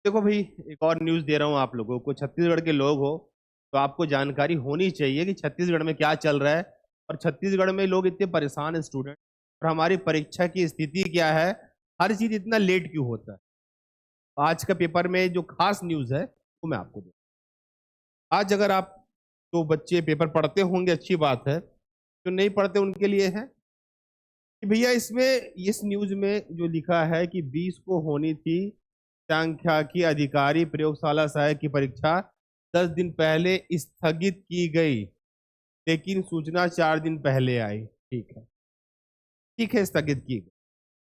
देखो भाई, एक और न्यूज़ दे रहा हूँ आप लोगों को। छत्तीसगढ़ के लोग हो तो आपको जानकारी होनी चाहिए कि छत्तीसगढ़ में क्या चल रहा है। और छत्तीसगढ़ में लोग इतने परेशान हैं स्टूडेंट, और हमारी परीक्षा की स्थिति क्या है, हर चीज इतना लेट क्यों होता है। आज का पेपर में जो खास न्यूज़ है वो मैं आपको दूँ। आज अगर आप, जो बच्चे पेपर पढ़ते होंगे अच्छी बात है, जो नहीं पढ़ते उनके लिए है कि भैया इसमें इस न्यूज़ में जो लिखा है कि 20 को होनी थी सांख्यिकी अधिकारी प्रयोगशाला सहायक की परीक्षा, 10 दिन पहले स्थगित की गई, लेकिन सूचना 4 दिन पहले आई। ठीक है, स्थगित की गई।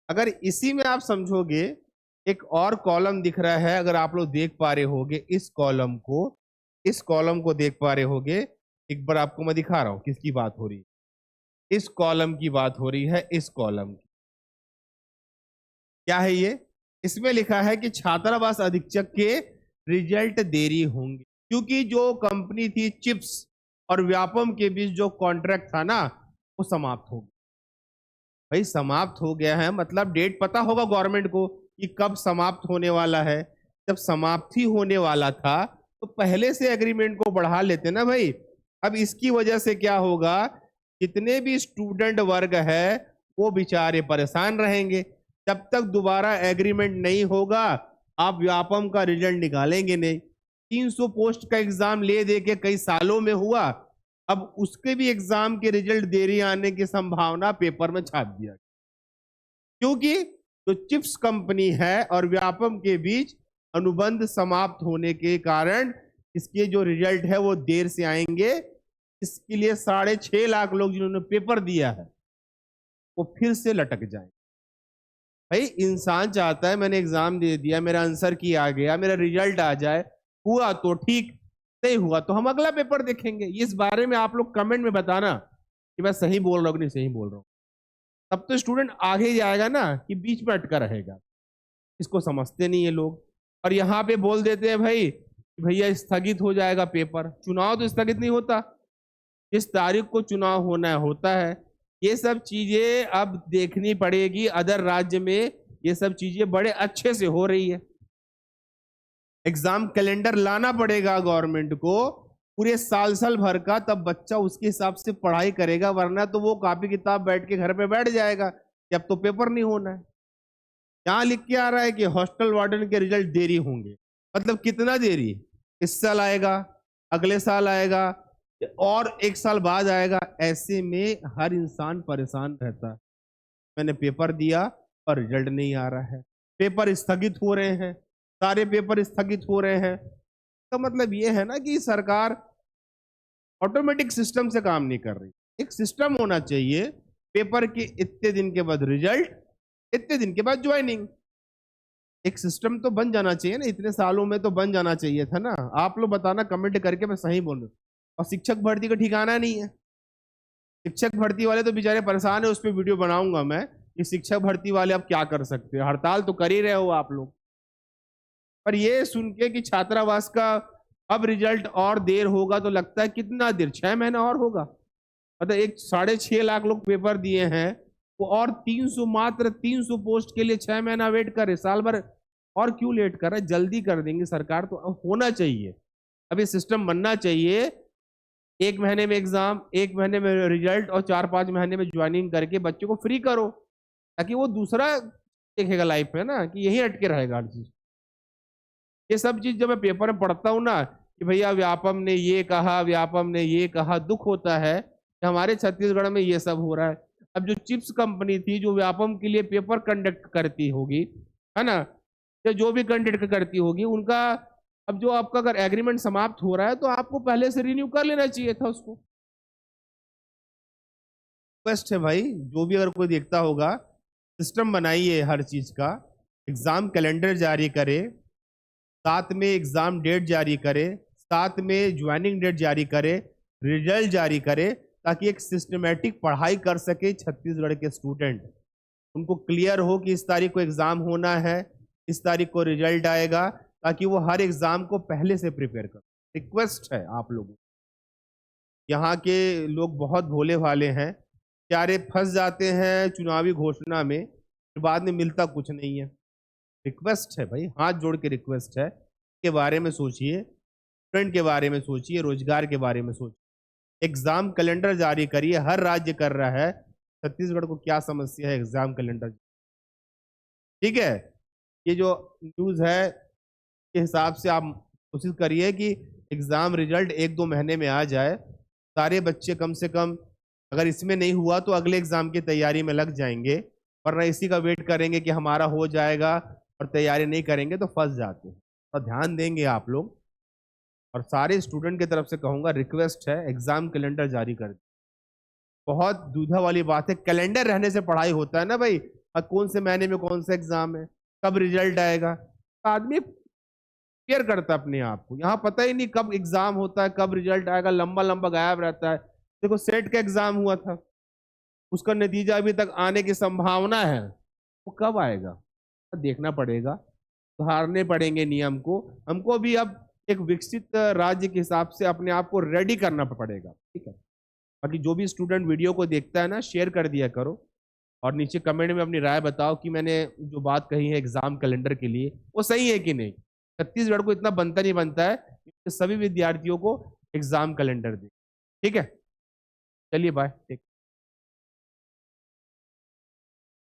अगर इसी में आप समझोगे, एक और कॉलम दिख रहा है, अगर आप लोग देख पा रहे होगे इस कॉलम को देख पा रहे होगे। एक बार आपको मैं दिखा रहा हूं किसकी बात हो रही है। इस कॉलम की बात हो रही है, इस कॉलम की। क्या है ये? इसमें लिखा है कि छात्रावास अधीक्षक के रिजल्ट देरी होंगे, क्योंकि जो कंपनी थी चिप्स और व्यापम के बीच जो कॉन्ट्रैक्ट था ना, वो समाप्त हो गया। भाई समाप्त हो गया है मतलब डेट पता होगा गवर्नमेंट को कि कब समाप्त होने वाला है। जब समाप्ति होने वाला था तो पहले से एग्रीमेंट को बढ़ा लेते ना भाई। अब इसकी वजह से क्या होगा, जितने भी स्टूडेंट वर्ग है वो बेचारे परेशान रहेंगे। जब तक दोबारा एग्रीमेंट नहीं होगा, आप व्यापम का रिजल्ट निकालेंगे नहीं। 300 पोस्ट का एग्जाम ले दे के कई सालों में हुआ, अब उसके भी एग्जाम के रिजल्ट देरी आने की संभावना पेपर में छाप दिया, क्योंकि जो चिप्स कंपनी है और व्यापम के बीच अनुबंध समाप्त होने के कारण इसके जो रिजल्ट है वो देर से आएंगे। इसके लिए 6.5 लाख लोग जिन्होंने पेपर दिया है वो फिर से लटक जाए। भाई इंसान चाहता है मैंने एग्जाम दे दिया, मेरा आंसर की आ गया, मेरा रिजल्ट आ जाए, हुआ तो ठीक, नहीं हुआ तो हम अगला पेपर देखेंगे। इस बारे में आप लोग कमेंट में बताना कि मैं सही बोल रहा हूँ कि नहीं सही बोल रहा हूँ। तब तो स्टूडेंट आगे जाएगा ना, कि बीच में अटका रहेगा। इसको समझते नहीं है लोग, और यहाँ पे बोल देते हैं भाई भैया स्थगित हो जाएगा पेपर। चुनाव तो स्थगित नहीं होता, जिस तारीख को चुनाव होना है होता है। ये सब चीजें अब देखनी पड़ेगी, अदर राज्य में ये सब चीजें बड़े अच्छे से हो रही है। एग्जाम कैलेंडर लाना पड़ेगा गवर्नमेंट को पूरे साल भर का, तब बच्चा उसके हिसाब से पढ़ाई करेगा, वरना तो वो कॉपी किताब बैठ के घर पे बैठ जाएगा कि अब तो पेपर नहीं होना है। यहाँ लिख के आ रहा है कि हॉस्टल वार्डन के रिजल्ट देरी होंगे। मतलब कितना देरी? इस साल आएगा, अगले साल आएगा, और 1 साल बाद आएगा। ऐसे में हर इंसान परेशान रहता है। मैंने पेपर दिया और रिजल्ट नहीं आ रहा है, पेपर स्थगित हो रहे हैं, सारे पेपर स्थगित हो रहे हैं। तो मतलब ये है ना कि सरकार ऑटोमेटिक सिस्टम से काम नहीं कर रही। एक सिस्टम होना चाहिए, पेपर के इतने दिन के बाद रिजल्ट, इतने दिन के बाद ज्वाइनिंग। एक सिस्टम तो बन जाना चाहिए ना, इतने सालों में तो बन जाना चाहिए था ना। आप लोग बताना कमेंट करके मैं सही बोल रहा हूँ। और शिक्षक भर्ती का ठिकाना नहीं है। शिक्षक भर्ती वाले तो बेचारे परेशान है, उस पर वीडियो बनाऊंगा मैं कि शिक्षक भर्ती वाले अब क्या कर सकते हैं। हड़ताल तो कर ही रहे हो आप लोग। पर ये सुन के कि छात्रावास का अब रिजल्ट और देर होगा, तो लगता है कितना देर, 6 महीना और होगा। मतलब एक 6.5 लाख लोग पेपर दिए हैं, वो और 300, मात्र 300 पोस्ट के लिए 6 महीना वेट करे, साल भर। और क्यों लेट कर रहा है? जल्दी कर देंगे सरकार तो। अब होना चाहिए, अब ये सिस्टम बनना चाहिए। 1 महीने में एग्जाम, 1 महीने में रिजल्ट, और 4-5 महीने में ज्वाइनिंग करके बच्चों को फ्री करो, ताकि वो दूसरा देखेगा लाइफ में ना, कि यही अटके रहेगा हर चीज। ये सब चीज जब मैं पेपर में पढ़ता हूँ ना कि भैया व्यापम ने ये कहा, व्यापम ने ये कहा, दुख होता है कि हमारे छत्तीसगढ़ में ये सब हो रहा है। अब जो चिप्स कंपनी थी जो व्यापम के लिए पेपर कंडक्ट करती होगी, है ना, या जो भी कंडक्ट करती होगी उनका, अब जो आपका अगर एग्रीमेंट समाप्त हो रहा है तो आपको पहले से रिन्यू कर लेना चाहिए था उसको। रिक्वेस्ट है भाई, जो भी अगर कोई देखता होगा, सिस्टम बनाइए हर चीज का। एग्जाम कैलेंडर जारी करे, साथ में एग्जाम डेट जारी करे, साथ में ज्वाइनिंग डेट जारी करे, रिजल्ट जारी करे, ताकि एक सिस्टमेटिक पढ़ाई कर सके छत्तीसगढ़ के स्टूडेंट। उनको क्लियर हो कि इस तारीख को एग्जाम होना है, इस तारीख को रिजल्ट आएगा, ताकि वो हर एग्जाम को पहले से प्रिपेयर कर। रिक्वेस्ट है आप लोगों, यहाँ के लोग बहुत भोले भाले हैं, प्यारे फंस जाते हैं चुनावी घोषणा में, फिर बाद में मिलता कुछ नहीं है। रिक्वेस्ट है भाई, हाथ जोड़ के रिक्वेस्ट है के बारे में सोचिए, स्टूडेंट के बारे में सोचिए, रोजगार के बारे में सोचिए। एग्जाम कैलेंडर जारी करिए, हर राज्य कर रहा है, छत्तीसगढ़ को क्या समस्या है एग्जाम कैलेंडर? ठीक है, ये जो न्यूज है के हिसाब से आप कोशिश करिए कि एग्जाम रिजल्ट 1-2 महीने में आ जाए, सारे बच्चे कम से कम, अगर इसमें नहीं हुआ तो अगले एग्जाम की तैयारी में लग जाएंगे, वरना इसी का वेट करेंगे कि हमारा हो जाएगा और तैयारी नहीं करेंगे तो फंस जाते हैं। और ध्यान देंगे आप लोग, और सारे स्टूडेंट की तरफ से कहूंगा, रिक्वेस्ट है एग्जाम कैलेंडर जारी कर। बहुत दुविधा वाली बात है, कैलेंडर रहने से पढ़ाई होता है ना भाई। अब कौन से महीने में कौन सा एग्जाम है, कब रिजल्ट आएगा, आदमी केयर करता है अपने आप को। यहाँ पता ही नहीं कब एग्जाम होता है, कब रिजल्ट आएगा, लंबा लंबा गायब रहता है। देखो सेट का एग्जाम हुआ था, उसका नतीजा अभी तक आने की संभावना है, वो कब आएगा देखना पड़ेगा, सुधारने पड़ेंगे नियम को। हमको भी अब एक विकसित राज्य के हिसाब से अपने आप को रेडी करना पड़ेगा, ठीक है। बाकी जो भी स्टूडेंट वीडियो को देखता है ना, शेयर कर दिया करो, और नीचे कमेंट में अपनी राय बताओ कि मैंने जो बात कही है एग्जाम कैलेंडर के लिए वो सही है कि नहीं। छत्तीसगढ़ को इतना बनता नहीं बनता है कि सभी विद्यार्थियों को एग्जाम कैलेंडर दे। ठीक है, चलिए बाय।